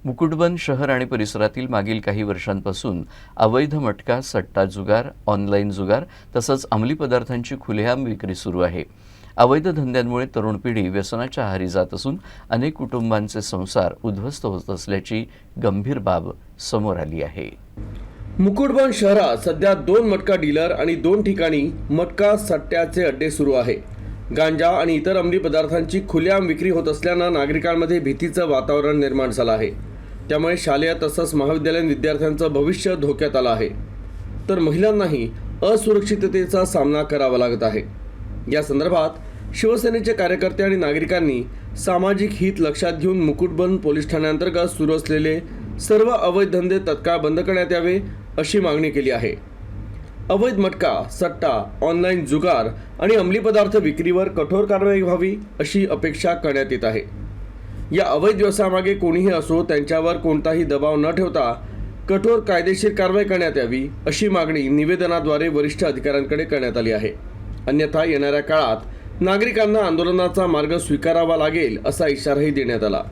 मुकुटबन शहर आणि परिसरातील मागील काही वर्षांपासून अवैध मटका, सट्टा जुगार, ऑनलाईन जुगार तसंच अंमली पदार्थांची खुलेआम विक्री सुरू आहे। अवैध धंद्यांमुळे तरुण पिढी व्यसनाच्या आहारी जात असून अनेक कुटुंबांचे संसार उद्ध्वस्त होत असल्याची गंभीर बाब समोर आली आहे। मुकुटबन शहरात सध्या 2 मटका डीलर आणि 2 ठिकाणी मटका सट्ट्याचे अड्डे सुरू आहे। गांजा आणि इतर अंमली पदार्थांची खुलेआम विक्री होत असल्यानं नागरिकांमध्ये भीतीचं वातावरण निर्माण झालं आहे। त्यामुळे शालेय तसंच महाविद्यालयीन विद्यार्थ्यांचं भविष्य धोक्यात आलं आहे, तर महिलांनाही असुरक्षिततेचा सामना करावा लागत आहे। या संदर्भात शिवसेनेचे कार्यकर्ते आणि नागरिकांनी सामाजिक हित लक्षात घेऊन मुकुटबन पोलीस ठाण्याअंतर्गत सुरू असलेले सर्व अवैध धंदे तत्काळ बंद करण्यात यावे अशी मागणी केली आहे। अवैध मटका, सट्टा, ऑनलाईन जुगार आणि अंमली पदार्थ विक्रीवर कठोर कारवाई व्हावी अशी अपेक्षा करण्यात येत आहे। या अवैध व्यवसायामागे कोणीही असो त्यांच्यावर कोणताही दबाव न ठेवता कठोर कायदेशीर कारवाई करण्यात यावी अशी मागणी निवेदनाद्वारे वरिष्ठ अधिकाऱ्यांकडे करण्यात आली आहे। अन्यथा येणाऱ्या काळात नागरिकांना आंदोलनाचा मार्ग स्वीकारावा लागेल असा इशाराही देण्यात आला।